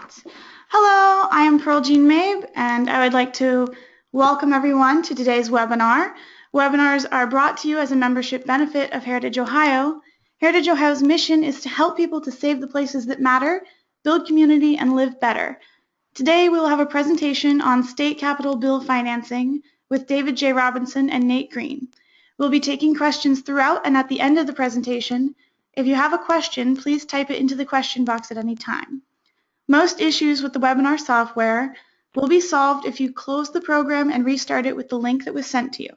Right. Hello, I am Pearl Jean Mabe, and I would like to welcome everyone to today's webinar. Webinars are brought to you as a membership benefit of Heritage Ohio. Heritage Ohio's mission is to help people to save the places that matter, build community, and live better. Today we will have a presentation on state capital bill financing with David J. Robinson and Nate Green. We'll be taking questions throughout and at the end of the presentation. If you have a question, please type it into the question box at any time. Most issues with the webinar software will be solved if you close the program and restart it with the link that was sent to you.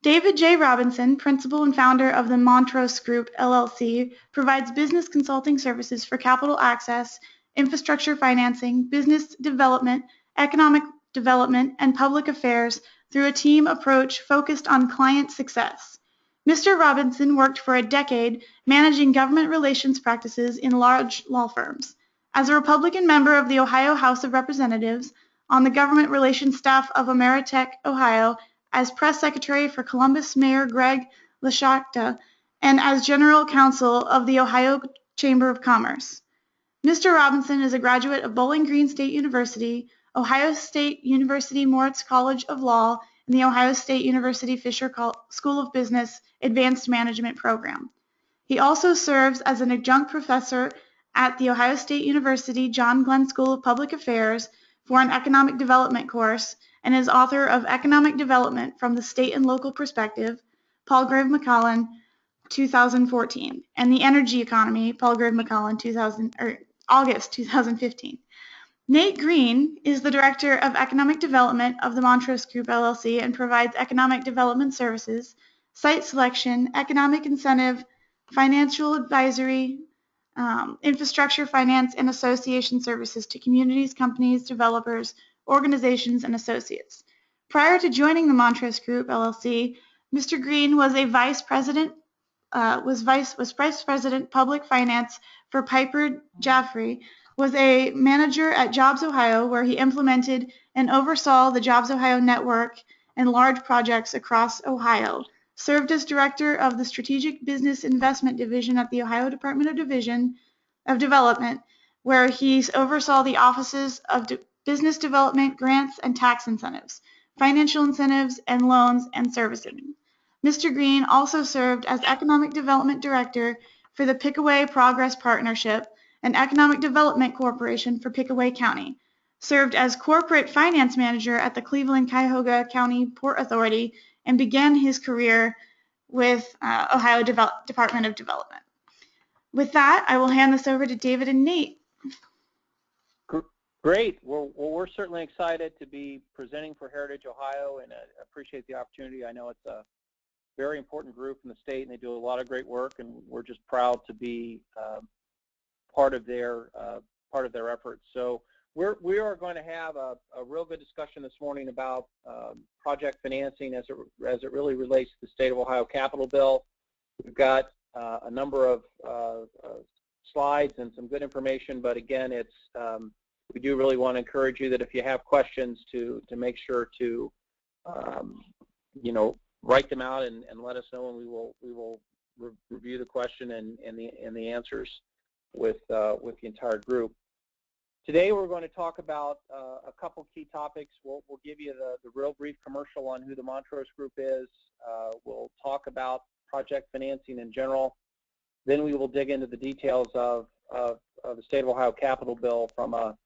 David J. Robinson, principal and founder of the Montrose Group, LLC, provides business consulting services for capital access, infrastructure financing, business development, economic development, and public affairs through a team approach focused on client success. Mr. Robinson worked for a decade managing government relations practices in large law firms. As a Republican member of the Ohio House of Representatives, on the government relations staff of Ameritech, Ohio, as press secretary for Columbus Mayor Greg Lashakta, and as general counsel of the Ohio Chamber of Commerce. Mr. Robinson is a graduate of Bowling Green State University, Ohio State University Moritz College of Law, and the Ohio State University Fisher School of Business Advanced Management Program. He also serves as an adjunct professor at the Ohio State University John Glenn School of Public Affairs for an economic development course, and is author of Economic Development from the State and Local Perspective, Palgrave Macmillan, 2014, and The Energy Economy, Palgrave Macmillan, August 2015. Nate Green is the Director of Economic Development of the Montrose Group, LLC, and provides economic development services, site selection, economic incentive, financial advisory, infrastructure finance, and association services to communities, companies, developers, organizations, and associates. Prior to joining the Montrose Group, LLC, Mr. Green was vice president public finance for Piper Jaffray, was a manager at JobsOhio, where he implemented and oversaw the JobsOhio network and large projects across Ohio, served as director of the Strategic Business Investment Division at the Ohio Department of Development, where he oversaw the offices of business development, grants and tax incentives, financial incentives, and loans and servicing. Mr. Green also served as Economic Development Director for the Pickaway Progress Partnership and Economic Development Corporation for Pickaway County, served as Corporate Finance Manager at the Cleveland-Cuyahoga County Port Authority, and began his career with Ohio Department of Development. With that, I will hand this over to David and Nate. Great. Well, we're certainly excited to be presenting for Heritage Ohio, and I appreciate the opportunity. I know it's a very important group in the state, and they do a lot of great work, and we're just proud to be part of their efforts. So we are going to have a real good discussion this morning about project financing as it really relates to the state of Ohio capital bill. We've got a number of slides and some good information, but again, we do really want to encourage you that if you have questions to make sure to write them out and let us know, and we will review the question and the answers with the entire group. Today we're going to talk about a couple key topics. We'll give you the real brief commercial on who the Montrose Group is. We'll talk about project financing in general. Then we will dig into the details of the state of Ohio capital bill from a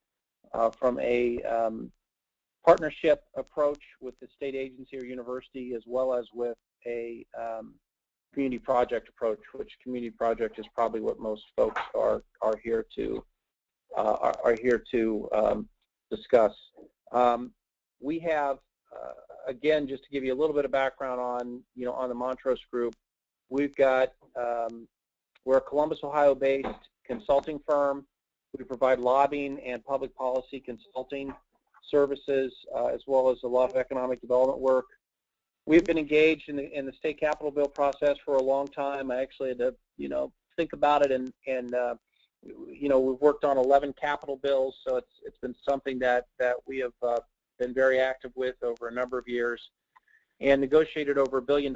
partnership approach with the state agency or university, as well as with a community project approach, which community project is probably what most folks are here to discuss. We have again, just to give you a little bit of background on the Montrose Group, we've got we're a Columbus, Ohio based consulting firm. We provide lobbying and public policy consulting services, as well as a lot of economic development work. We've been engaged in the state capital bill process for a long time. I actually had to think about it, and we've worked on 11 capital bills, so it's been something that we have been very active with over a number of years, and negotiated over $1 billion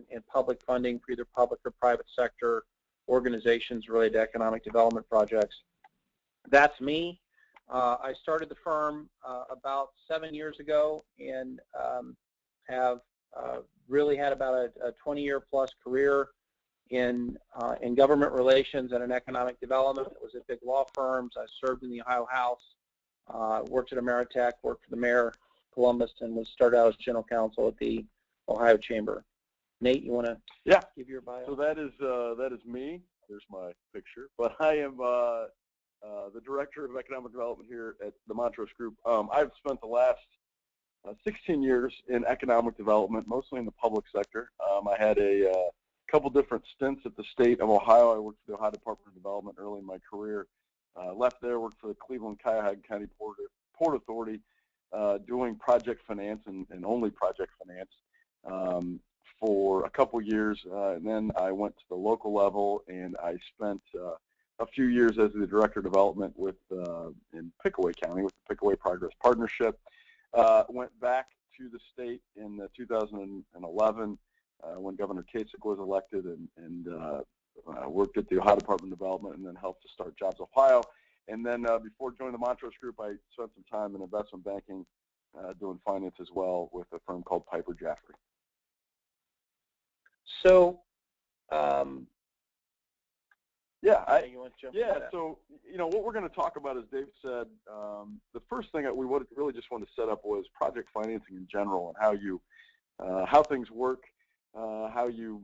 in public funding for either public or private sector organizations related to economic development projects. that's me. I started the firm about 7 years ago and have really had about a 20-year plus career in government relations and in economic development. It was at big law firms. I served in the Ohio House, worked at Ameritech, worked for the mayor of Columbus, and was started out as general counsel at the Ohio Chamber. Nate, you want to give your bio? So that is me. There's my picture. But I am the Director of Economic Development here at the Montrose Group. I've spent the last 16 years in economic development, mostly in the public sector. I had a couple different stints at the state of Ohio. I worked for the Ohio Department of Development early in my career. Left there, worked for the Cleveland-Cuyahoga County Port Authority, doing project finance and only project finance for a couple years. And then I went to the local level, and I spent a few years as the Director of Development in Pickaway County with the Pickaway Progress Partnership. Went back to the state in 2011 when Governor Kasich was elected, and worked at the Ohio Department of Development, and then helped to start JobsOhio. And then before joining the Montrose Group, I spent some time in investment banking, doing finance as well with a firm called Piper Jaffray. So, so what we're going to talk about, as Dave said, the first thing that we really just wanted to set up was project financing in general, and how things work, how you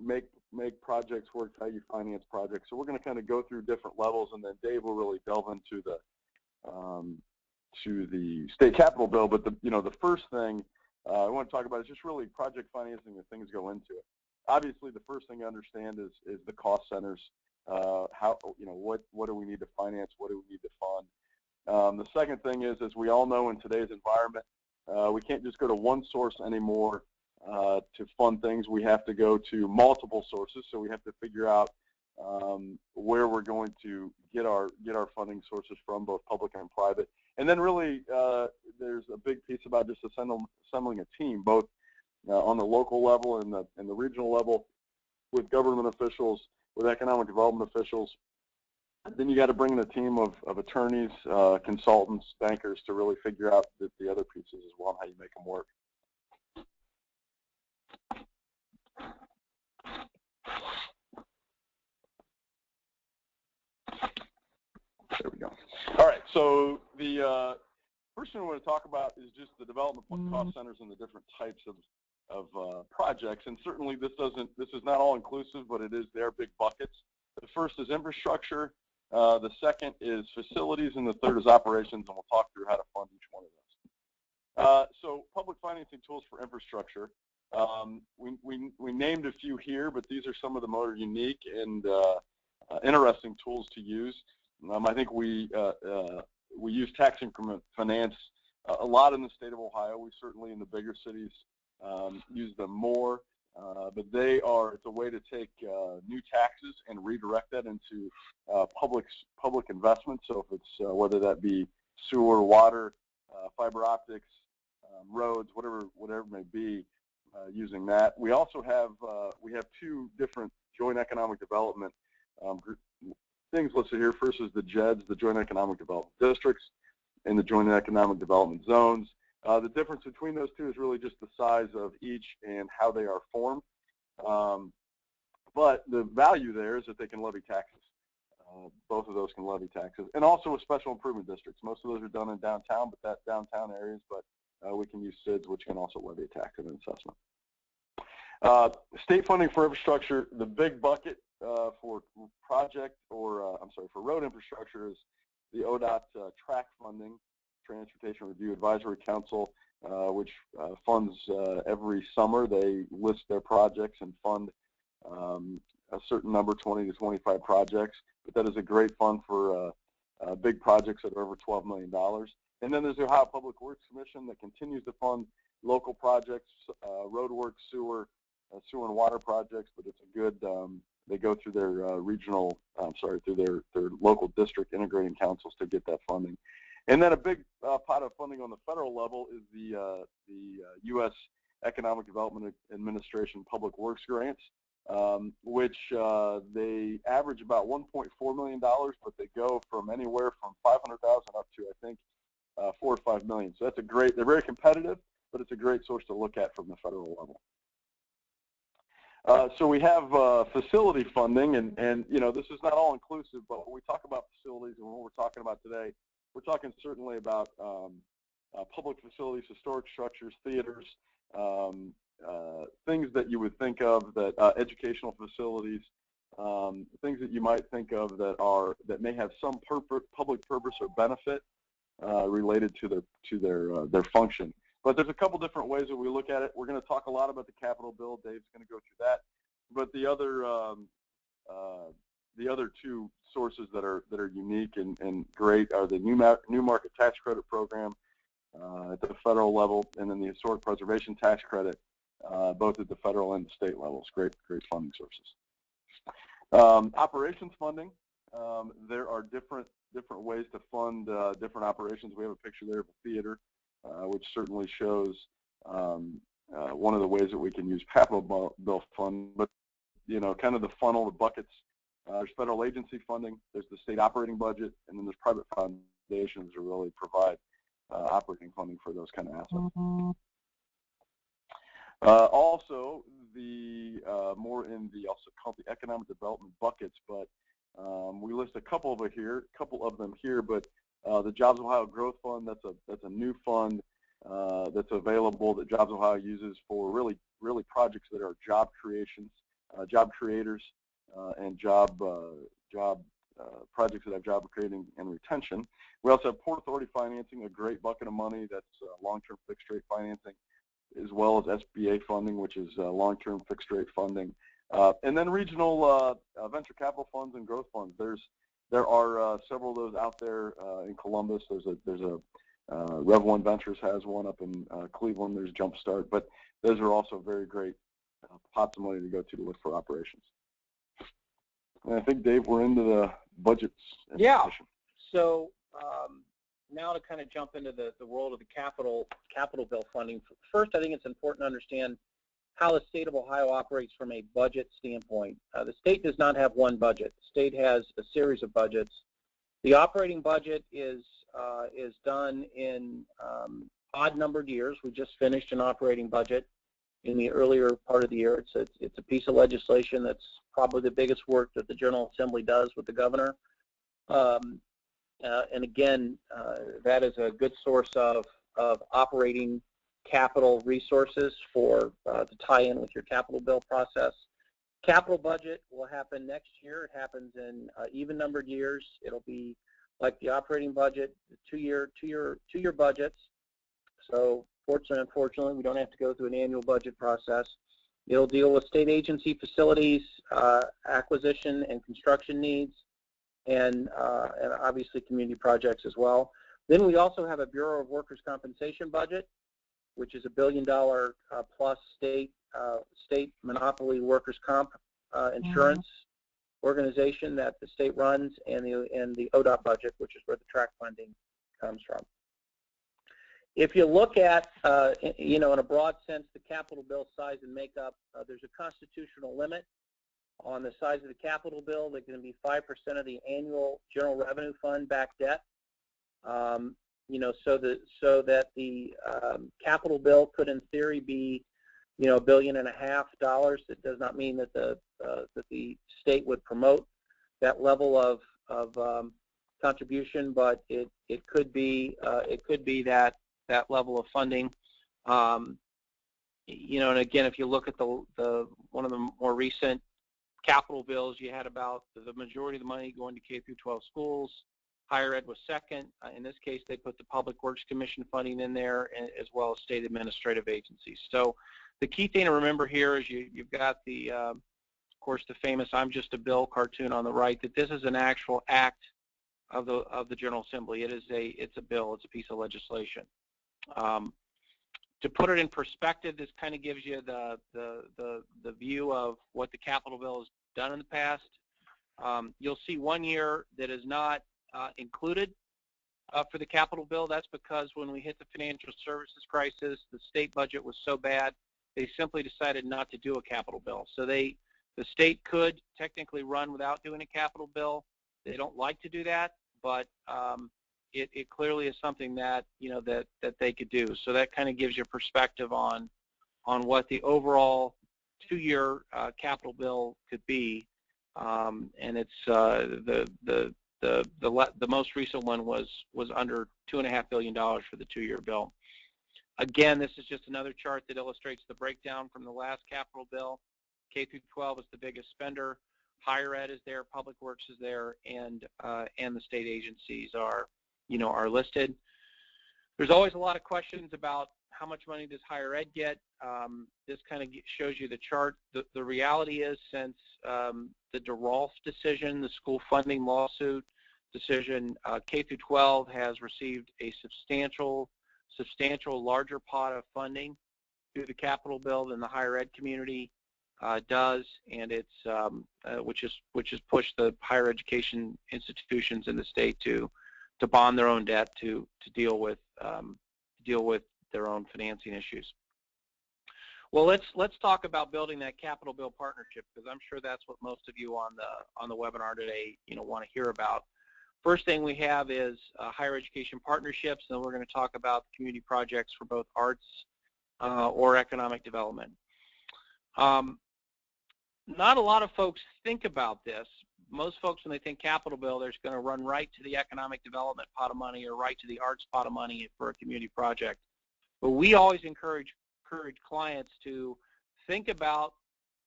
make projects work, how you finance projects. So we're going to kind of go through different levels, and then Dave will really delve into the state capital bill. But the first thing I want to talk about is just really project financing and things go into it. Obviously, the first thing to understand is the cost centers. What do we need to finance? What do we need to fund? The second thing is, as we all know in today's environment, we can't just go to one source anymore to fund things. We have to go to multiple sources, so we have to figure out where we're going to get our funding sources from, both public and private. And then really, there's a big piece about just assembling a team, both on the local level and the regional level, with government officials, with economic development officials. And then you got to bring in a team of attorneys, consultants, bankers to really figure out the other pieces as well, and how you make them work. There we go. All right, so the first thing we want to talk about is just the development cost centers and the different types of projects. And certainly this is not all inclusive, but it is their big buckets. The first is infrastructure, the second is facilities, and the third is operations, and we'll talk through how to fund each one of those. So public financing tools for infrastructure. We named a few here, but these are some of the more unique and interesting tools to use. I think we use tax increment finance a lot in the state of Ohio. We certainly, in the bigger cities, use them more, but it's a way to take new taxes and redirect that into public investment. So if it's whether that be sewer, water, fiber optics, roads, whatever it may be, using that. We also have two different joint economic development things listed here. First is the JEDs, the Joint Economic Development Districts, and the Joint Economic Development Zones. The difference between those two is really just the size of each and how they are formed. But the value there is that they can levy taxes. Both of those can levy taxes. And also with special improvement districts. Most of those are done in downtown, but that's downtown areas. But we can use SIDs, which can also levy a tax and an assessment. State funding for infrastructure, the big bucket for road infrastructure is the ODOT TRAC funding, Transportation Review Advisory Council, which funds every summer. They list their projects and fund a certain number, 20 to 25 projects. But that is a great fund for big projects that are over $12 million. And then there's the Ohio Public Works Commission that continues to fund local projects, road work, sewer and water projects. But it's a good, they go through their through their local district integrating councils to get that funding. And then a big pot of funding on the federal level is the U.S. Economic Development Administration Public Works grants. which they average about $1.4 million, but they go from anywhere from $500,000 up to, I think, $4 or $5 million. So that's a great, they're very competitive, but it's a great source to look at from the federal level. So we have facility funding, and you know, this is not all inclusive, but when we talk about facilities and what we're talking about today, we're talking certainly about public facilities, historic structures, theaters, things that you would think of that educational facilities, things that you might think of that may have some public purpose or benefit related to their function. But there's a couple different ways that we look at it. We're going to talk a lot about the capital bill. Dave's going to go through that. But the other two sources that are unique and great are the new market tax credit program at the federal level, and then the historic preservation tax credit, both at the federal and the state levels. Great funding sources. Operations funding. There are different ways to fund different operations. We have a picture there of a theater, which certainly shows one of the ways that we can use capital bill fund. But you know, kind of the funnel, the buckets. There's federal agency funding. There's the state operating budget, and then there's private foundations that really provide operating funding for those kind of assets. Also, the more in the also called the economic development buckets, but we list a couple of them here. But the JobsOhio Growth Fund, that's a new fund that's available that JobsOhio uses for really projects that are job creations, job creators, and job projects that have job creating and retention. We also have Port Authority financing, a great bucket of money that's long-term fixed rate financing, as well as SBA funding, which is long-term fixed rate funding. And then regional venture capital funds and growth funds. There are several of those out there in Columbus. There's a Rev 1 Ventures has one up in Cleveland. There's Jumpstart, but those are also very great pots of money to go to look for operations. And I think, Dave, we're into the budgets. Yeah. So now to kind of jump into the world of the capital bill funding. First, I think it's important to understand how the state of Ohio operates from a budget standpoint. The state does not have one budget. The state has a series of budgets. The operating budget is done in odd-numbered years. We just finished an operating budget in the earlier part of the year. It's a piece of legislation that's probably the biggest work that the General Assembly does with the governor. And again, that is a good source of operating capital resources to tie in with your capital bill process. Capital budget will happen next year. It happens in even-numbered years. It'll be like the operating budget, two-year budgets. So fortunately, unfortunately, we don't have to go through an annual budget process. It'll deal with state agency facilities, acquisition and construction needs, and obviously community projects as well. Then we also have a Bureau of Workers' Compensation budget, which is $1 billion plus state monopoly workers' comp insurance organization that the state runs, and the ODOT budget, which is where the TRAC funding comes from. If you look at, you know, in a broad sense, the capital bill size and makeup, there's a constitutional limit on the size of the capital bill. They're going to be 5% of the annual general revenue fund backed debt. You know, so that the capital bill could, in theory, be, you know, $1.5 billion. That does not mean that the state would promote that level of contribution, but it could be that level of funding. You know, and again, if you look at the one of the more recent capital bills, you had about the majority of the money going to K through 12 schools. Higher ed was second. In this case, they put the Public Works Commission funding in there, as well as state administrative agencies. So the key thing to remember here is you've got the, of course, the famous "I'm just a bill" cartoon on the right. That this is an actual act of the General Assembly. It's a bill. It's a piece of legislation. To put it in perspective, this kind of gives you the view of what the capital bill has done in the past. You'll see one year that is not included for the capital bill. That's because when we hit the financial services crisis, the state budget was so bad, they simply decided not to do a capital bill. So they The state could technically run without doing a capital bill. They don't like to do that, but it clearly is something that that they could do. So that kind of gives you perspective on what the overall 2-year capital bill could be, and it's the most recent one was under $2.5 billion for the 2-year bill. Again, this is just another chart that illustrates the breakdown from the last capital bill. K through 12 is the biggest spender. Higher ed is there, public works is there, and the state agencies are listed. There's always a lot of questions about how much money does higher ed get. This kind of shows you the chart. The reality is, since the DeRolf decision, the school funding lawsuit decision, K through 12 has received a substantial larger pot of funding through the capital bill than the higher ed community does, and it's which has pushed the higher education institutions in the state to bond their own debt to deal with their own financing issues. Well, let's talk about building that capital bill partnership, because I'm sure that's what most of you on the webinar today want to hear about. First thing we have is higher education partnerships, and we're going to talk about community projects for both arts or economic development. Not a lot of folks think about this. Most folks, when they think capital bill, they're just going to run right to the economic development pot of money or right to the arts pot of money for a community project. But we always encourage clients to think about,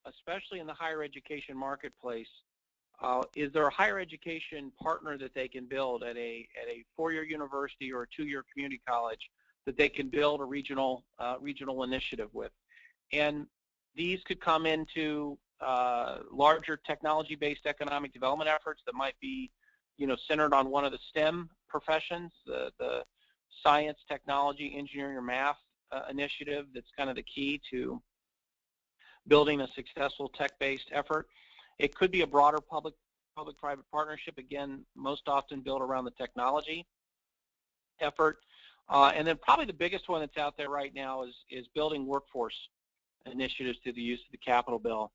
especially in the higher education marketplace, is there a higher education partner that they can build at a 4-year university or a 2-year community college that they can build a regional initiative with? And these could come into larger technology-based economic development efforts that might be, centered on one of the STEM professions, the science, technology, engineering, or math initiative. That's kind of the key to building a successful tech-based effort. It could be a broader public-private partnership, again, most often built around the technology effort. And then probably the biggest one that's out there right now is building workforce initiatives through the use of the capital bill.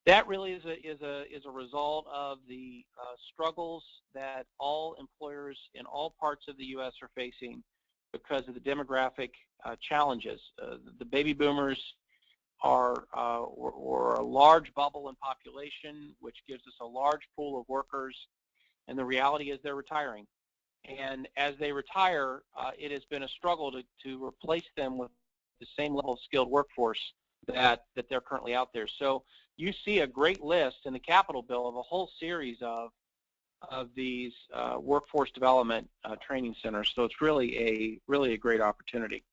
That really is a result of the struggles that all employers in all parts of the U.S. are facing because of the demographic challenges. The baby boomers are a large bubble in population, which gives us a large pool of workers, and the reality is they're retiring. And as they retire, it has been a struggle to replace them with the same level of skilled workforce that they're currently out there. So you see a great list in the capital bill of a whole series of these workforce development training centers. So it's really a great opportunity.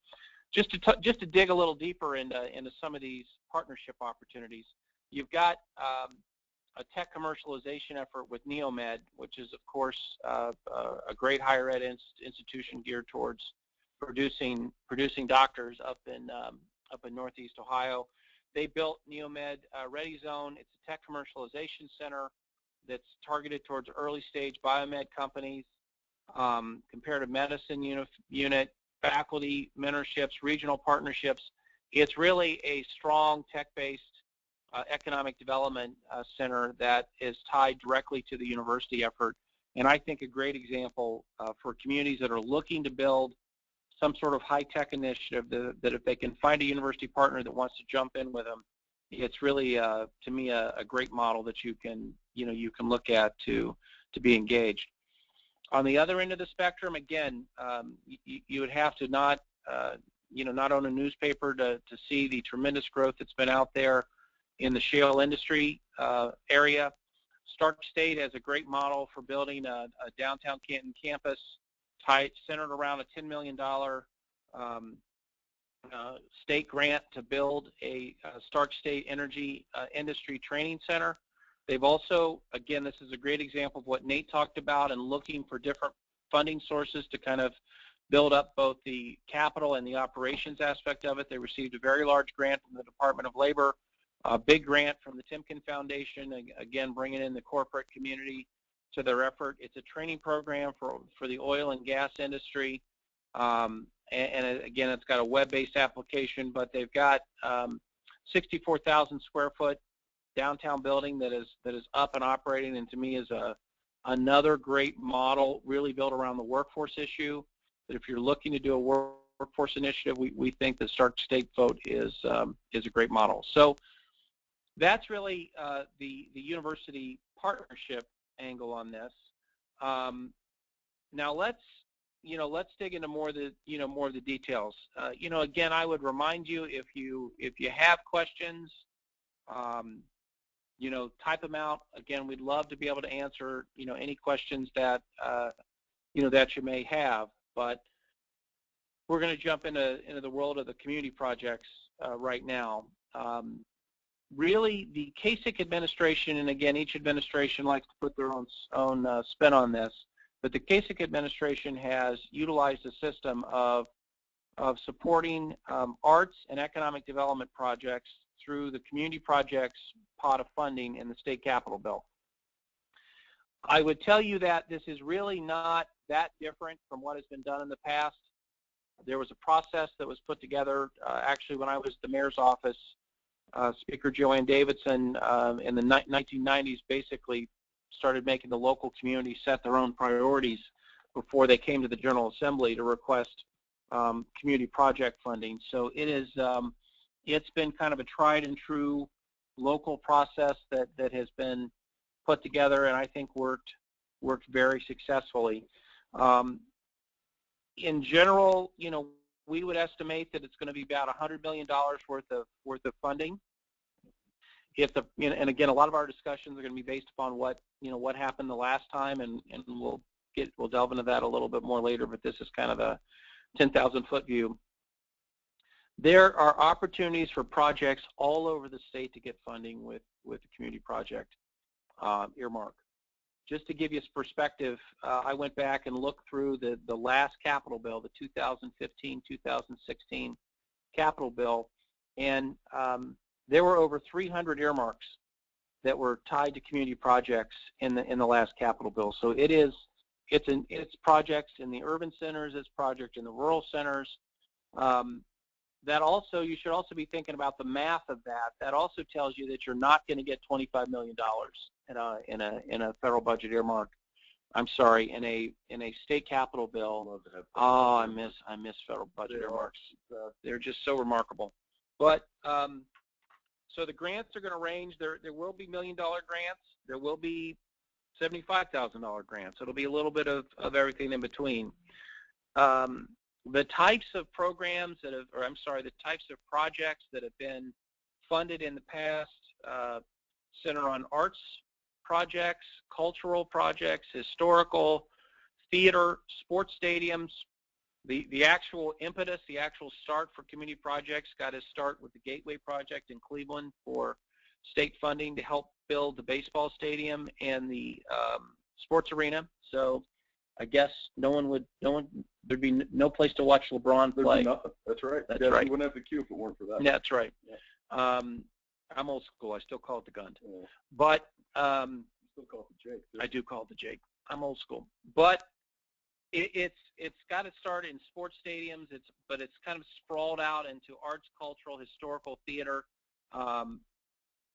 Just to dig a little deeper into some of these partnership opportunities, you've got a tech commercialization effort with NeoMed, which is of course a great higher ed institution geared towards producing doctors up in Northeast Ohio. They built NeoMed Ready Zone. It's a tech commercialization center that's targeted towards early stage biomed companies, comparative medicine unit, faculty mentorships, regional partnerships. It's really a strong tech-based economic development center that is tied directly to the university effort, and I think a great example for communities that are looking to build some sort of high-tech initiative that if they can find a university partner that wants to jump in with them, it's really, to me, a great model that you can look at to be engaged. On the other end of the spectrum, again, you would have to not own a newspaper to see the tremendous growth that's been out there in the shale industry area. Stark State has a great model for building a downtown Canton campus centered around a $10 million state grant to build a Stark State Energy Industry Training Center. They've also, again, this is a great example of what Nate talked about and looking for different funding sources to kind of build up both the capital and the operations aspect of it. They received a very large grant from the Department of Labor, a big grant from the Timken Foundation, again, bringing in the corporate community to their effort. It's a training program for the oil and gas industry. And again, it's got a web-based application, but they've got 64,000 square foot downtown building that is up and operating, and to me is another great model, really built around the workforce issue. That if you're looking to do a workforce initiative, we think the Stark State Vote is a great model. So that's really the university partnership angle on this. Now let's dig into more of the details. Again, I would remind you, if you have questions, type them out. Again, we'd love to be able to answer any questions that that you may have. But we're going to jump into the world of the community projects right now. Really, the Kasich administration, and again, each administration likes to put their own spin on this, but the Kasich administration has utilized a system of supporting arts and economic development projects through the community projects pot of funding in the state capital bill. I would tell you that this is really not that different from what has been done in the past. There was a process that was put together actually when I was at the mayor's office. Speaker Joanne Davidson in the 1990s basically started making the local community set their own priorities before they came to the General Assembly to request community project funding. So it's been kind of a tried and true local process that has been put together, and I think worked very successfully. In general, we would estimate that it's going to be about $100 million worth of funding. And again, a lot of our discussions are going to be based upon what happened the last time, and we'll delve into that a little bit more later. But this is kind of a 10,000-foot view. There are opportunities for projects all over the state to get funding with the community project earmark. Just to give you some perspective, I went back and looked through the last capital bill, the 2015-2016 capital bill, and there were over 300 earmarks that were tied to community projects in the last capital bill. So it's projects in the urban centers, it's projects in the rural centers. That also, you should also be thinking about the math of that. That also tells you that you're not going to get $25 million in a federal budget earmark. I'm sorry, in a state capital bill. Oh, I miss federal budget earmarks. They're just so remarkable. But so the grants are going to range. There will be $1 million grants. There will be $75,000 grants. It'll be a little bit of everything in between. The types of programs the types of projects that have been funded in the past center on arts projects, cultural projects, historical, theater, sports stadiums. The actual impetus, the actual start for community projects got to start with the Gateway Project in Cleveland for state funding to help build the baseball stadium and the sports arena. So I guess there'd be no place to watch LeBron play. There'd be nothing. That's right. That's right. You wouldn't have the queue if it weren't for that. Yeah, that's right. Yeah. I'm old school. I still call it the Gund. Yeah. But you still call it the Jake. Too. I do call it the Jake. I'm old school. But it's got to start in sports stadiums. But it's kind of sprawled out into arts, cultural, historical, theater.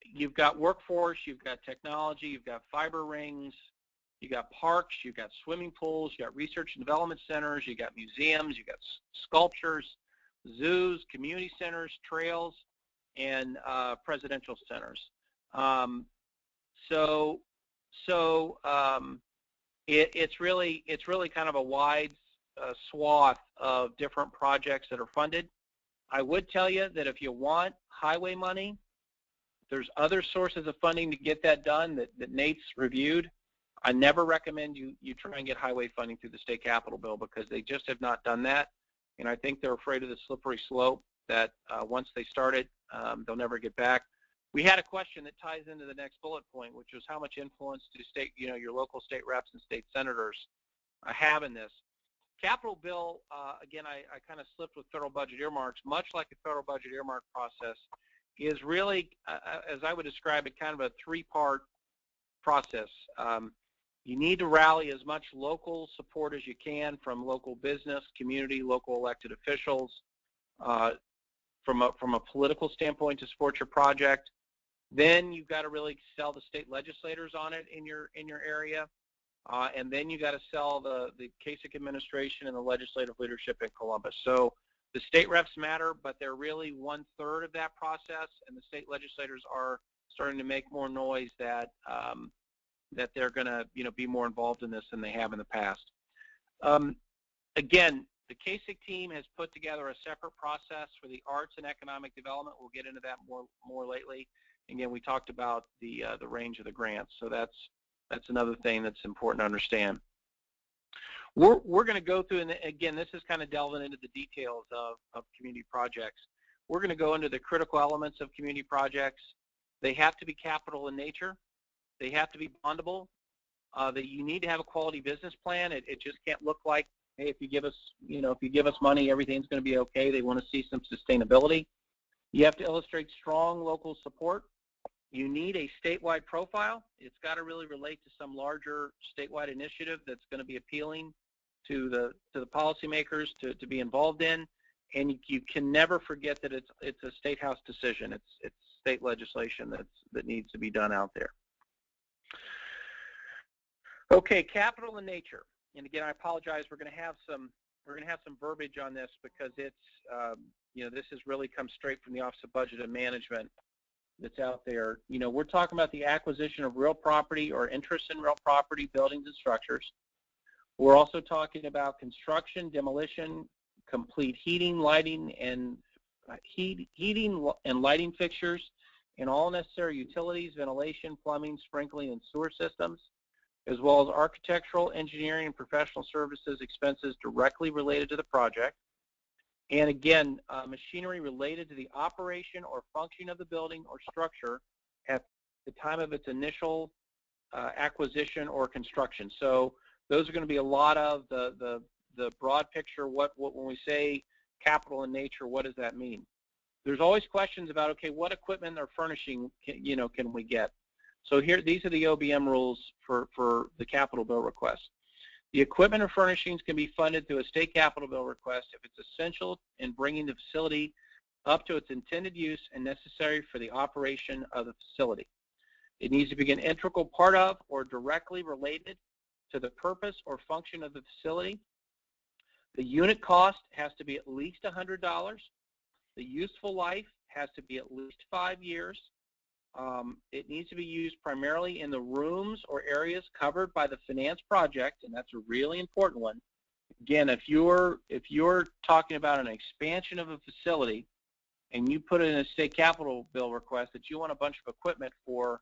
You've got workforce. You've got technology. You've got fiber rings. You got parks, you got swimming pools, you got research and development centers, you got museums, you got sculptures, zoos, community centers, trails, and presidential centers. It's really kind of a wide swath of different projects that are funded. I would tell you that if you want highway money, there's other sources of funding to get that done that Nate's reviewed. I never recommend you try and get highway funding through the state capital bill because they just have not done that. And I think they're afraid of the slippery slope that once they start it, they'll never get back. We had a question that ties into the next bullet point, which was how much influence do your local state reps and state senators have in this. Capital bill, again, I kind of slipped with federal budget earmarks, much like the federal budget earmark process, is really, as I would describe it, kind of a three-part process. You need to rally as much local support as you can from local business, community, local elected officials from a political standpoint to support your project. Then you've got to really sell the state legislators on it in your area. And then you got to sell the CASIC administration and the legislative leadership in Columbus. So the state reps matter, but they're really 1/3 of that process, and the state legislators are starting to make more noise that that they're going to be more involved in this than they have in the past. Again, the CASIC team has put together a separate process for the arts and economic development. We'll get into that more lately. Again, we talked about the range of the grants, so that's another thing that's important to understand. We're going to go through, and again, this is kind of delving into the details of community projects. We're going to go into the critical elements of community projects. They have to be capital in nature. They have to be bondable. That you need to have a quality business plan. It just can't look like, hey, if you give us money, everything's going to be okay. They want to see some sustainability. You have to illustrate strong local support. You need a statewide profile. It's got to really relate to some larger statewide initiative that's going to be appealing to the policymakers to be involved in. And you can never forget that it's a state house decision. It's state legislation that needs to be done out there. Okay, capital in nature. And again, I apologize. We're going to have some verbiage on this because it's this has really come straight from the Office of Budget and Management that's out there. We're talking about the acquisition of real property or interest in real property, buildings, and structures. We're also talking about construction, demolition, complete heating, lighting, and lighting fixtures, and all necessary utilities, ventilation, plumbing, sprinkling, and sewer systems, as well as architectural, engineering, and professional services expenses directly related to the project. And again, machinery related to the operation or function of the building or structure at the time of its initial acquisition or construction. So those are going to be a lot of the broad picture. What when we say capital in nature, what does that mean? There's always questions about, okay, what equipment or furnishing can we get? So here, these are the OBM rules for the capital bill request. The equipment or furnishings can be funded through a state capital bill request if it's essential in bringing the facility up to its intended use and necessary for the operation of the facility. It needs to be an integral part of or directly related to the purpose or function of the facility. The unit cost has to be at least $100. The useful life has to be at least 5 years. It needs to be used primarily in the rooms or areas covered by the finance project, and that's a really important one. Again, if you're talking about an expansion of a facility and you put in a state capital bill request that you want a bunch of equipment for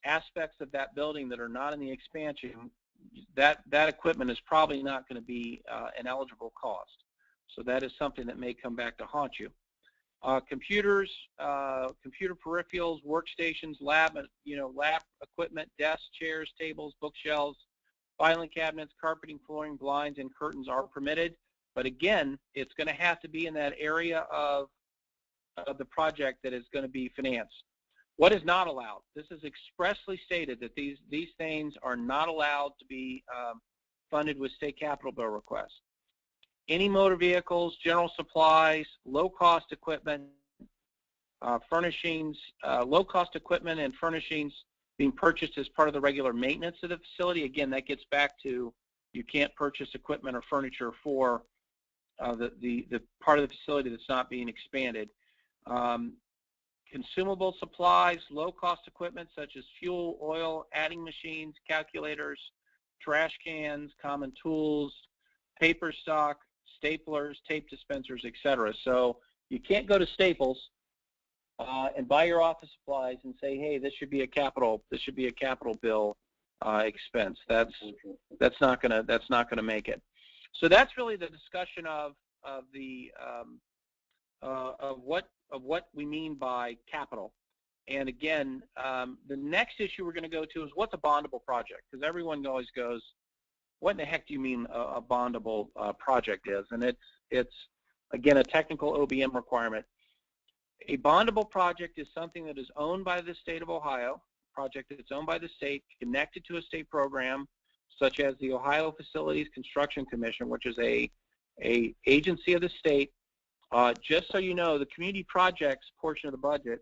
aspects of that building that are not in the expansion, that equipment is probably not going to be an eligible cost. So that is something that may come back to haunt you. Computers, computer peripherals, workstations, lab equipment, desks, chairs, tables, bookshelves, filing cabinets, carpeting, flooring, blinds, and curtains are permitted. But again, it's going to have to be in that area of the project that is going to be financed. What is not allowed? This is expressly stated that these things are not allowed to be funded with state capital bill requests. Any motor vehicles, general supplies, low-cost equipment, furnishings, low-cost equipment and furnishings being purchased as part of the regular maintenance of the facility. Again, that gets back to you can't purchase equipment or furniture for the part of the facility that's not being expanded. Consumable supplies, low-cost equipment such as fuel, oil, adding machines, calculators, trash cans, common tools, paper stock, staplers, tape dispensers, etc. So you can't go to Staples and buy your office supplies and say, hey, this should be a capital bill expense. That's not gonna make it. So that's really the discussion of what we mean by capital. And again, the next issue we're going to go to is what's a bondable project, because everyone always goes, what in the heck do you mean a bondable project is? And it's again a technical OBM requirement. A bondable project is something that is owned by the state of Ohio, project that's owned by the state, connected to a state program, such as the Ohio Facilities Construction Commission, which is a agency of the state. Just so you know, the community projects portion of the budget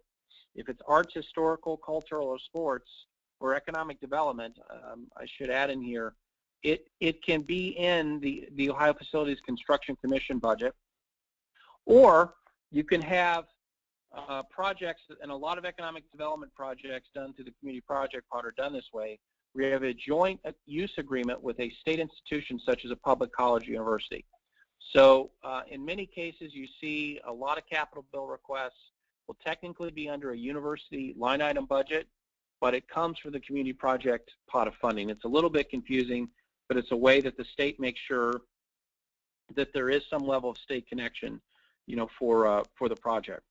If it's arts, historical, cultural, or sports, or economic development, I should add in here, it can be in the Ohio Facilities Construction Commission budget, or you can have projects, and a lot of economic development projects done through the community project pot are done this way. We have a joint use agreement with a state institution such as a public college or university. So in many cases you see a lot of capital bill requests will technically be under a university line item budget, but it comes from the community project pot of funding. It's a little bit confusing, but it's a way that the state makes sure that there is some level of state connection, you know, for the project.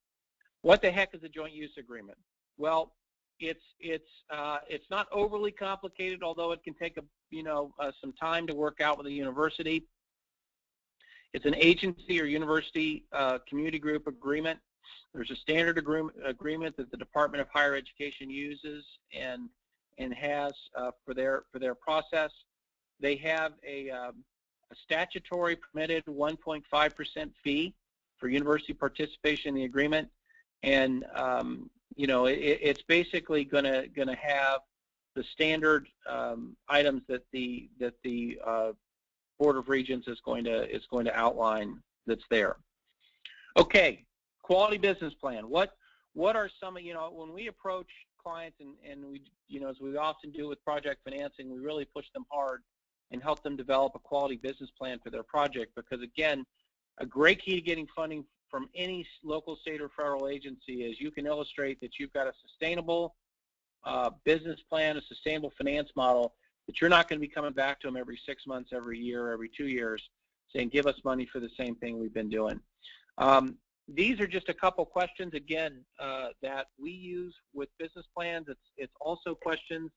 What the heck is a joint use agreement? Well, it's not overly complicated, although it can take some time to work out with a university. It's an agency or university community group agreement. There's a standard agreement that the Department of Higher Education uses and has for their process. They have a statutory permitted 1.5% fee for university participation in the agreement, and it's basically going to have the standard items that the Board of Regents is going to outline that's there. Okay, quality business plan. What are some of, when we approach clients and we, as we often do with project financing, we really push them hard and help them develop a quality business plan for their project, because again, a great key to getting funding from any local, state, or federal agency is you can illustrate that you've got a sustainable business plan, a sustainable finance model, that you're not going to be coming back to them every 6 months, every year, every 2 years, saying, give us money for the same thing we've been doing. These are just a couple questions, again, that we use with business plans. It's also questions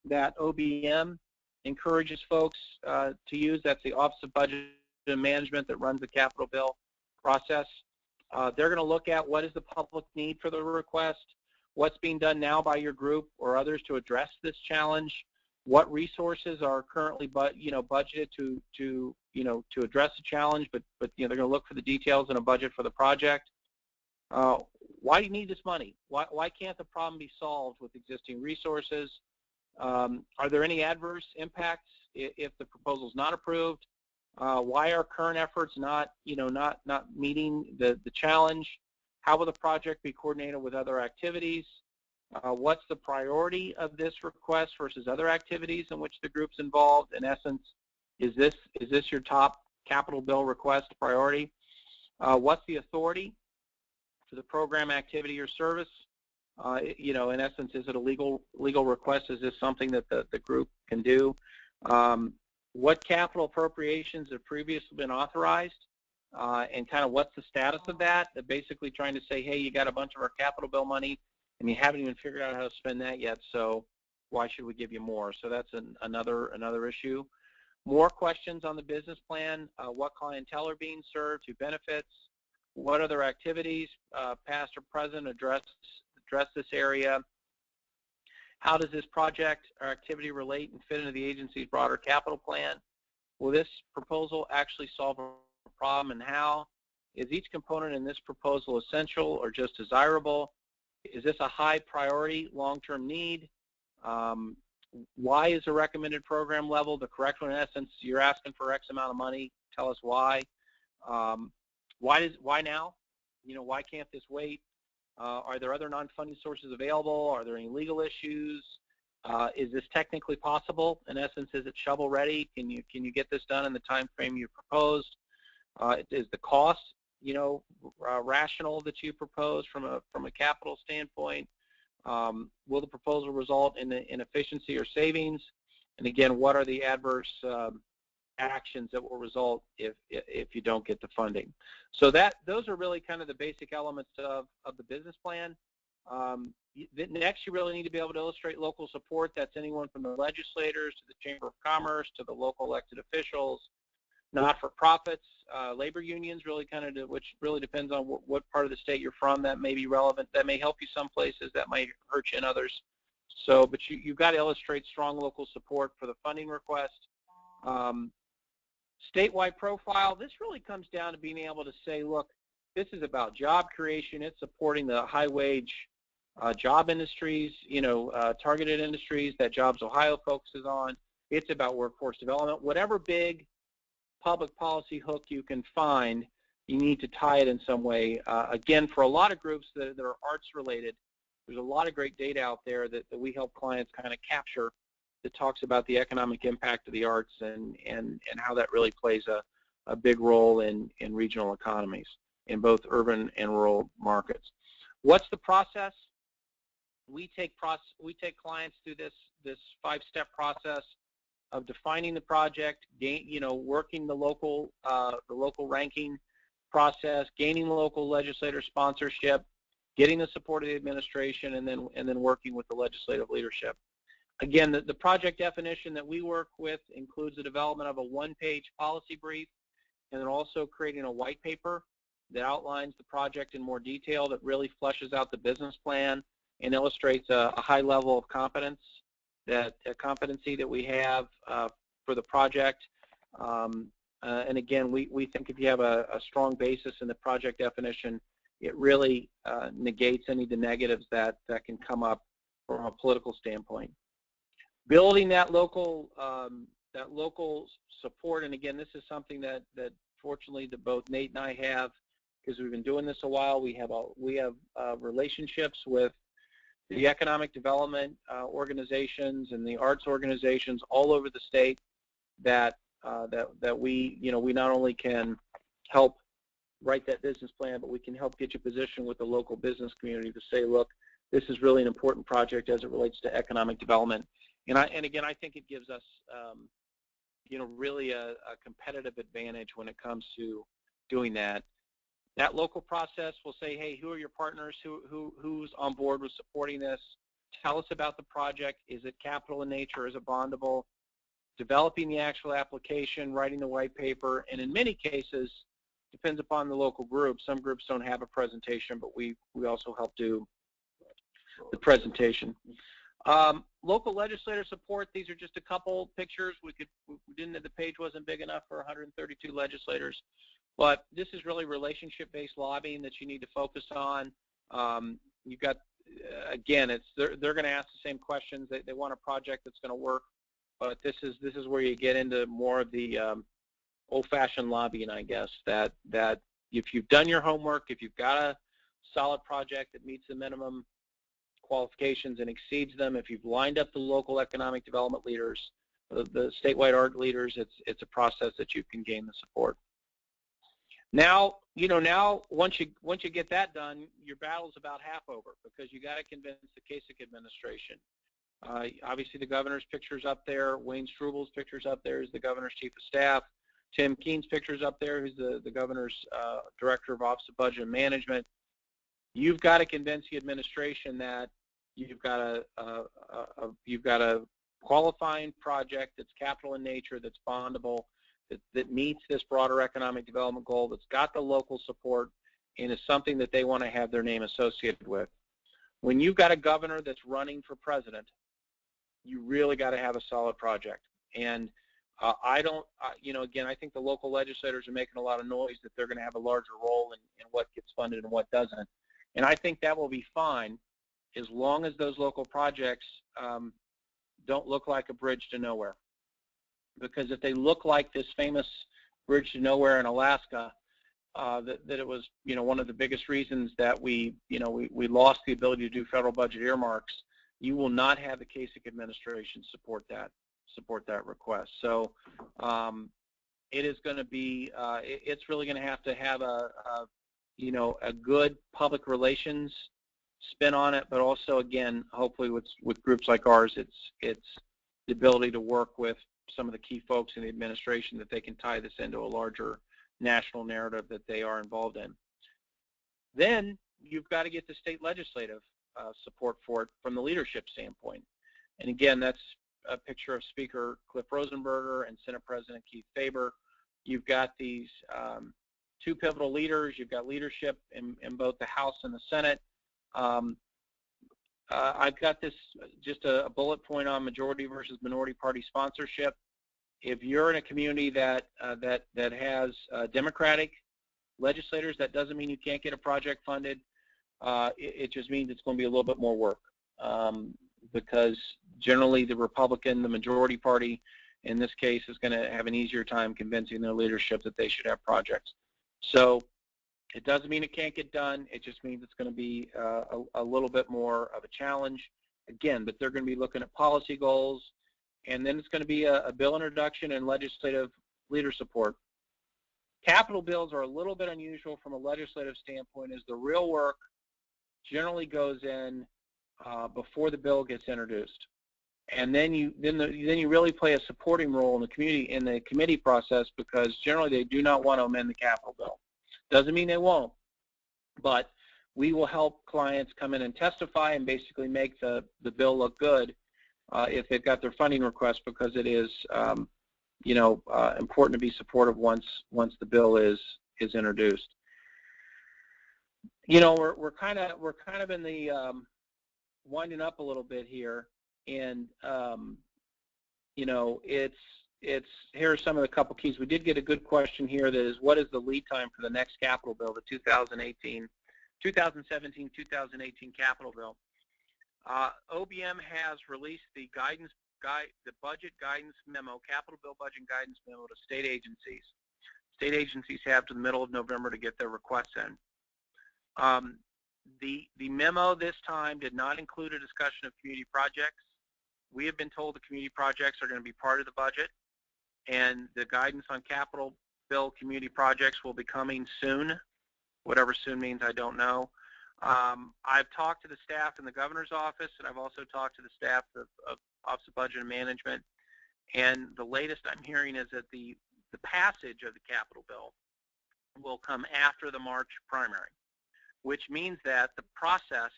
that OBM encourages folks to use. That's the Office of Budget and Management that runs the capital bill process. They're going to look at what is the public need for the request, what's being done now by your group or others to address this challenge, what resources are currently budgeted to address the challenge, but they're going to look for the details in a budget for the project. Why do you need this money? Why can't the problem be solved with existing resources? Are there any adverse impacts if the proposal is not approved? Why are current efforts not meeting the challenge? How will the project be coordinated with other activities? What's the priority of this request versus other activities in which the group's involved? In essence, is this your top capital bill request priority? What's the authority for the program, activity, or service? In essence, is it a legal request? Is this something that the group can do? What capital appropriations have previously been authorized, and kind of what's the status of that? They're basically trying to say, hey, you got a bunch of our capital bill money, and you haven't even figured out how to spend that yet, so why should we give you more? So that's another issue. More questions on the business plan. What clientele are being served? Who benefits? What other activities, past or present, address this area? How does this project or activity relate and fit into the agency's broader capital plan? Will this proposal actually solve a problem, and how? Is each component in this proposal essential or just desirable? Is this a high priority long-term need? Why is the recommended program level the correct one? In essence, you're asking for X amount of money. Tell us why. Why now? Why can't this wait? Are there other non-funding sources available? Are there any legal issues? Is this technically possible? In essence, is it shovel ready? Can you get this done in the time frame you proposed? Is the cost rational that you propose from a capital standpoint? Will the proposal result in efficiency or savings? And again, what are the adverse actions that will result if you don't get the funding? So those are really kind of the basic elements of the business plan. Next, you really need to be able to illustrate local support. That's anyone from the legislators to the Chamber of Commerce to the local elected officials, not-for-profits, labor unions, really which really depends on what part of the state you're from. That may be relevant. That may help you some places. That might hurt you in others. So, but you've got to illustrate strong local support for the funding request. Statewide profile, this really comes down to being able to say, look, this is about job creation. It's supporting the high-wage job industries, targeted industries that Jobs Ohio focuses on. It's about workforce development. Whatever big public policy hook you can find, you need to tie it in some way. Again, for a lot of groups that are arts related, there's a lot of great data out there that we help clients kind of capture that talks about the economic impact of the arts and how that really plays a big role in regional economies in both urban and rural markets. What's the process? We take clients through this 5-step process of defining the project, working the local ranking process, gaining local legislator sponsorship, getting the support of the administration, and then working with the legislative leadership. Again, the project definition that we work with includes the development of a 1-page policy brief, and then also creating a white paper that outlines the project in more detail, that really fleshes out the business plan and illustrates a high level of competency that we have for the project. And again, we think if you have a strong basis in the project definition, it really negates any of the negatives that can come up from a political standpoint. Building that local support, and again, this is something that fortunately that both Nate and I have, because we've been doing this a while. We have relationships with the economic development organizations and the arts organizations all over the state that we not only can help write that business plan, but we can help get you positioned with the local business community to say, look, this is really an important project as it relates to economic development. And again, I think it gives us really a competitive advantage when it comes to doing that. That local process will say, hey, who are your partners? Who's on board with supporting this? Tell us about the project. Is it capital in nature? Is it bondable? Developing the actual application, writing the white paper, and in many cases, depends upon the local group. Some groups don't have a presentation, but we also help do the presentation. Local legislator support, these are just a couple pictures. The page wasn't big enough for 132 legislators, but this is really relationship-based lobbying that you need to focus on. You've got, again, they're going to ask the same questions. They want a project that's going to work, but this is where you get into more of the old-fashioned lobbying, I guess, that if you've done your homework, if you've got a solid project that meets the minimum qualifications and exceeds them, if you've lined up the local economic development leaders, the statewide art leaders, it's a process that you can gain the support. Now, once you get that done, your battle's about half over, because you got to convince the Kasich administration. Obviously, the governor's picture's up there. Wayne Strubel's picture's up there. Is the governor's chief of staff. Tim Keene's picture's up there, who's the governor's director of Office of Budget and Management. You've got to convince the administration that you've got a qualifying project that's capital in nature, that's bondable, that meets this broader economic development goal, that's got the local support, and is something that they want to have their name associated with. When you've got a governor that's running for president, you really got to have a solid project. And again, I think the local legislators are making a lot of noise that they're going to have a larger role in what gets funded and what doesn't. And I think that will be fine as long as those local projects don't look like a bridge to nowhere. Because if they look like this famous bridge to nowhere in Alaska, that it was one of the biggest reasons that we lost the ability to do federal budget earmarks, you will not have the Kasich administration support that request. So it is going to be it's really going to have a good public relations spin on it, but also, again, hopefully with groups like ours, it's the ability to work with some of the key folks in the administration that they can tie this into a larger national narrative that they are involved in. Then you've got to get the state legislative support for it from the leadership standpoint. And again, that's a picture of Speaker Cliff Rosenberger and Senate President Keith Faber. You've got these two pivotal leaders. You've got leadership in both the House and the Senate. I've got this just a bullet point on majority versus minority party sponsorship. If you're in a community that has Democratic legislators, that doesn't mean you can't get a project funded. it just means it's going to be a little bit more work, because generally the Republican, the majority party, in this case, is going to have an easier time convincing their leadership that they should have projects. So it doesn't mean it can't get done. It just means it's going to be a little bit more of a challenge. Again, but they're going to be looking at policy goals, and then it's going to be a bill introduction and legislative leader support. Capital bills are a little bit unusual from a legislative standpoint, as the real work generally goes in before the bill gets introduced, and then you really play a supporting role in the committee process, because generally they do not want to amend the capital bill. Doesn't mean they won't, but we will help clients come in and testify and basically make the bill look good if they've got their funding request, because it is important to be supportive once the bill is introduced. We're kind of in the winding up a little bit here, and here are some of the couple keys. We did get a good question here that is, what is the lead time for the next capital bill, the 2017-2018 capital bill? OBM has released the budget guidance memo, capital bill budget guidance memo, to state agencies. State agencies have to the middle of November to get their requests in. The memo this time did not include a discussion of community projects. We have been told the community projects are going to be part of the budget, and the guidance on capital bill community projects will be coming soon. Whatever soon means, I don't know. I've talked to the staff in the governor's office, and I've also talked to the staff of Office of Budget and Management, and the latest I'm hearing is that the passage of the capital bill will come after the March primary, which means that the process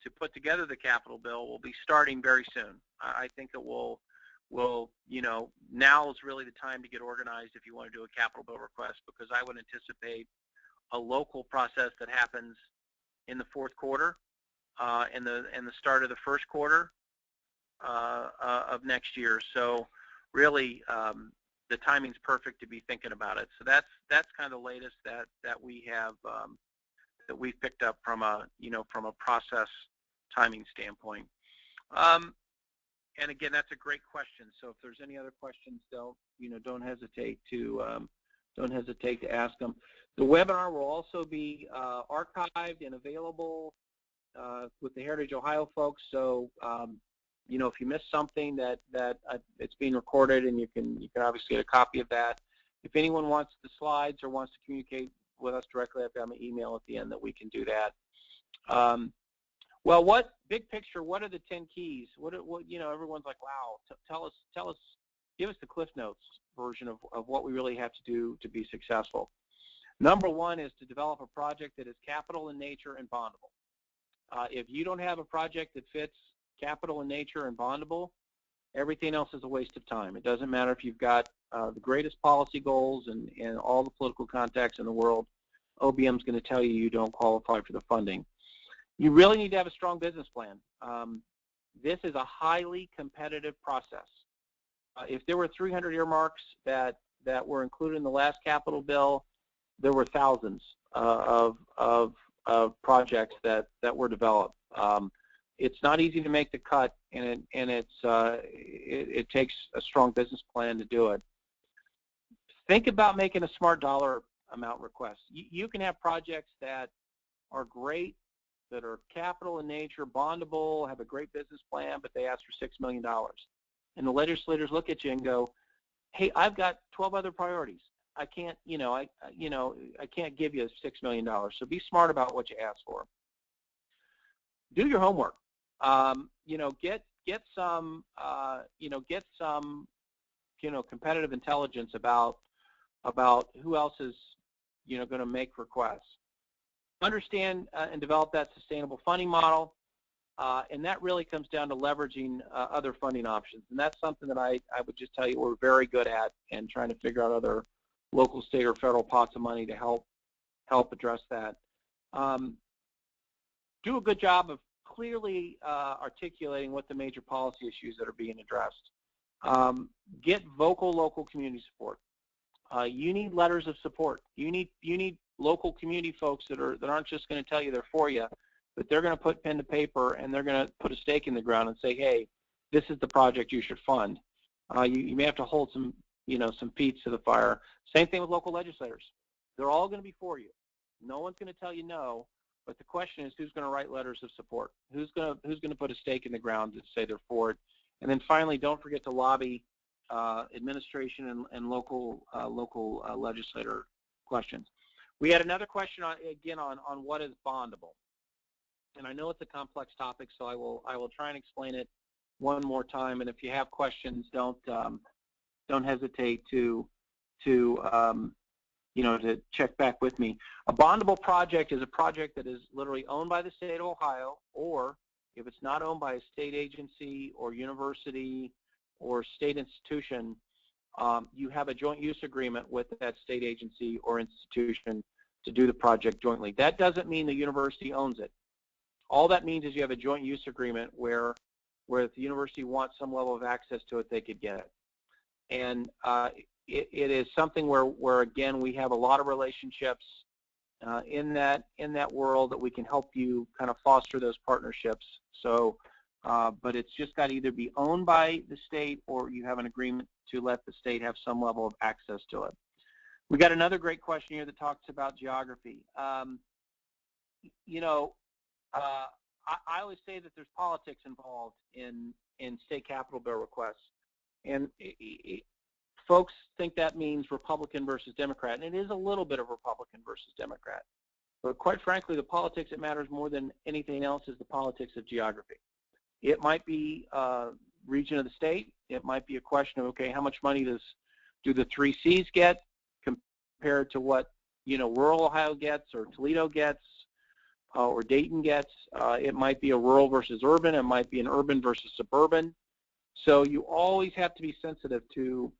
to put together the capital bill will be starting very soon. I think it will now is really the time to get organized if you want to do a capital bill request, because I would anticipate a local process that happens in the fourth quarter and the start of the first quarter of next year. So really, the timing's perfect to be thinking about it. So that's kind of the latest that we have that we've picked up from a process timing standpoint. And again, that's a great question. So if there's any other questions, don't hesitate to ask them. The webinar will also be archived and available with the Heritage Ohio folks. So if you missed something, that it's being recorded, and you can obviously get a copy of that. If anyone wants the slides or wants to communicate with us directly, I've got my email at the end that we can do that. Well, big picture? What are the 10 keys? What everyone's like, wow. Tell us, give us the Cliff Notes version of what we really have to do to be successful. Number one is to develop a project that is capital in nature and bondable. If you don't have a project that fits capital in nature and bondable, everything else is a waste of time. It doesn't matter if you've got the greatest policy goals and all the political contacts in the world. OBM is going to tell you you don't qualify for the funding. You really need to have a strong business plan. This is a highly competitive process. If there were 300 earmarks that were included in the last capital bill, there were thousands of projects that were developed. It's not easy to make the cut, and it takes a strong business plan to do it. Think about making a smart dollar amount request. You can have projects that are great, that are capital in nature, bondable, have a great business plan, but they ask for $6 million. And the legislators look at you and go, hey, I've got 12 other priorities. I can't, I can't give you $6 million. So be smart about what you ask for. Do your homework. Get some competitive intelligence about who else is, going to make requests. Understand and develop that sustainable funding model, and that really comes down to leveraging other funding options. And that's something that I would just tell you we're very good at, and trying to figure out other local, state, or federal pots of money to help address that. Do a good job of clearly articulating what the major policy issues that are being addressed. Get vocal local community support. You need letters of support. You need local community folks that aren't just going to tell you they're for you, but they're going to put pen to paper and they're going to put a stake in the ground and say, hey, this is the project you should fund. You may have to hold some feet to the fire. Same thing with local legislators. They're all going to be for you. No one's going to tell you no, but the question is who's going to write letters of support? Who's going to put a stake in the ground to say they're for it? And then finally, don't forget to lobby administration and local legislator questions. We had another question on what is bondable, and I know it's a complex topic, so I will try and explain it one more time. And if you have questions, don't hesitate to check back with me. A bondable project is a project that is literally owned by the state of Ohio, or if it's not owned by a state agency or university or state institution, you have a joint use agreement with that state agency or institution to do the project jointly. That doesn't mean the university owns it. All that means is you have a joint use agreement where if the university wants some level of access to it, they could get it. And it is something where again, we have a lot of relationships in that world that we can help you kind of foster those partnerships. So, but it's just got to either be owned by the state or you have an agreement to let the state have some level of access to it. We got another great question here that talks about geography. I always say that there's politics involved in state capitol bill requests, and folks think that means Republican versus Democrat, and it is a little bit of Republican versus Democrat. But quite frankly, the politics that matters more than anything else is the politics of geography. It might be region of the state. It might be a question of, okay, how much money do the 3 Cs get compared to what rural Ohio gets or Toledo gets or Dayton gets. It might be a rural versus urban. It might be an urban versus suburban. So you always have to be sensitive to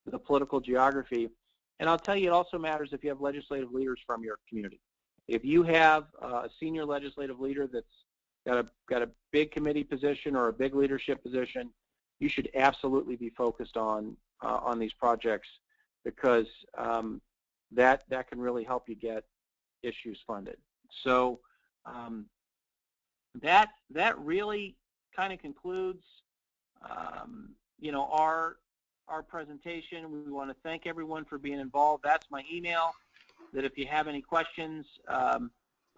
the political geography. And I'll tell you, it also matters if you have legislative leaders from your community. If you have a senior legislative leader that's got a big committee position or a big leadership position, you should absolutely be focused on these projects, because that can really help you get issues funded. So that really kind of concludes our presentation. We want to thank everyone for being involved. That's my email, that if you have any questions,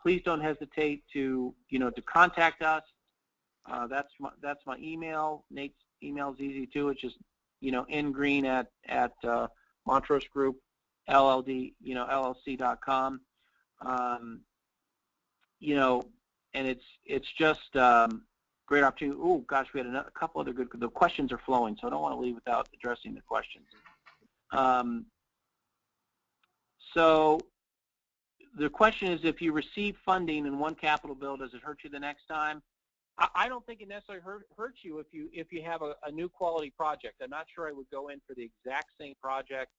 please don't hesitate to contact us. That's my email. Nate's email is easy too. It's just ngreen at Montrose Group LLC.com. And it's just great opportunity. Oh gosh, we had a couple other good. The questions are flowing, so I don't want to leave without addressing the questions. So the question is, if you receive funding in one capital bill, does it hurt you the next time? I don't think it necessarily hurts you if you have a new quality project. I'm not sure I would go in for the exact same project.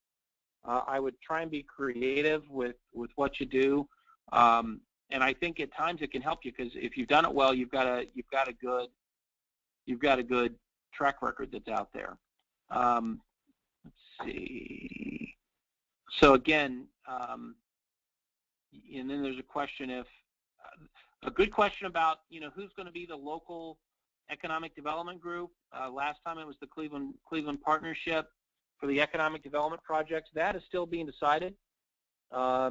I would try and be creative with what you do, and I think at times it can help you, because if you've done it well, you've got a good track record that's out there. Let's see. So again, and then there's a question a good question about who's going to be the local economic development group. Last time it was the Cleveland Partnership for the economic development projects. That is still being decided. I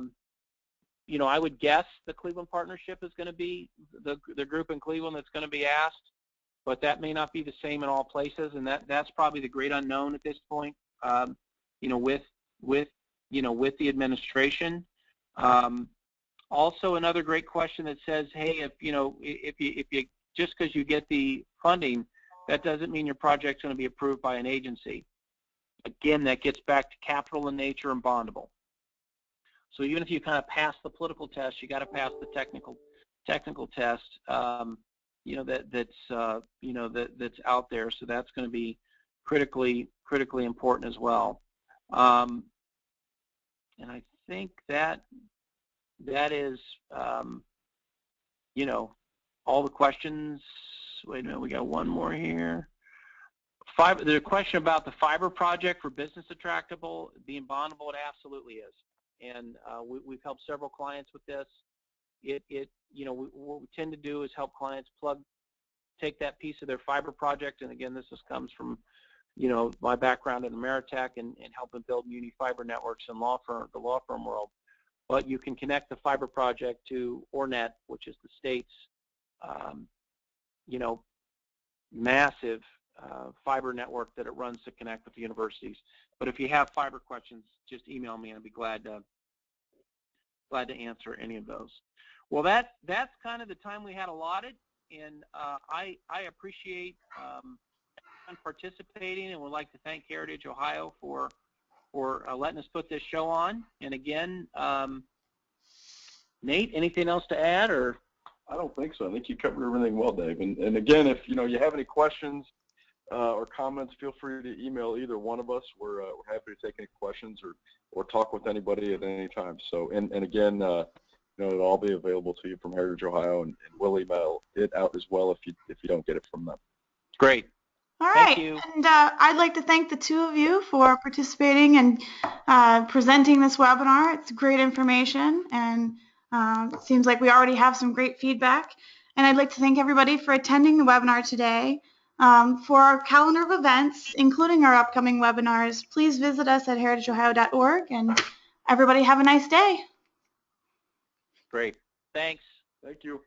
would guess the Cleveland Partnership is going to be the group in Cleveland that's going to be asked, but that may not be the same in all places, and that's probably the great unknown at this point. With the administration. Also, another great question that says, hey, if you just because you get the funding, that doesn't mean your project's going to be approved by an agency. Again, that gets back to capital in nature and bondable. So even if you kind of pass the political test, you got to pass the technical test. That's out there. So that's going to be critically important as well. And I think that is, all the questions. Wait a minute, we got one more here. There's a question about the fiber project for business attractable being bondable. It absolutely is. and we've helped several clients with this. What we tend to do is help clients take that piece of their fiber project, and again, this comes from, my background in Ameritech and helping build muni fiber networks in the law firm world. But you can connect the fiber project to ORNet, which is the state's, massive fiber network that it runs to connect with the universities. But if you have fiber questions, just email me and I'd be glad to answer any of those. Well, that's kind of the time we had allotted, and I appreciate participating, and would like to thank Heritage Ohio for letting us put this show on. And again, Nate, anything else to add? Or I don't think so. I think you covered everything well, Dave. And again, if you have any questions or comments, feel free to email either one of us. We're happy to take any questions or talk with anybody at any time. So and again, it'll all be available to you from Heritage Ohio, and we'll email it out as well if you don't get it from them. Great. All right. Thank you. And I'd like to thank the two of you for participating and presenting this webinar. It's great information, and it seems like we already have some great feedback. And I'd like to thank everybody for attending the webinar today. For our calendar of events, including our upcoming webinars, please visit us at heritageohio.org, and everybody have a nice day. Great. Thanks. Thank you.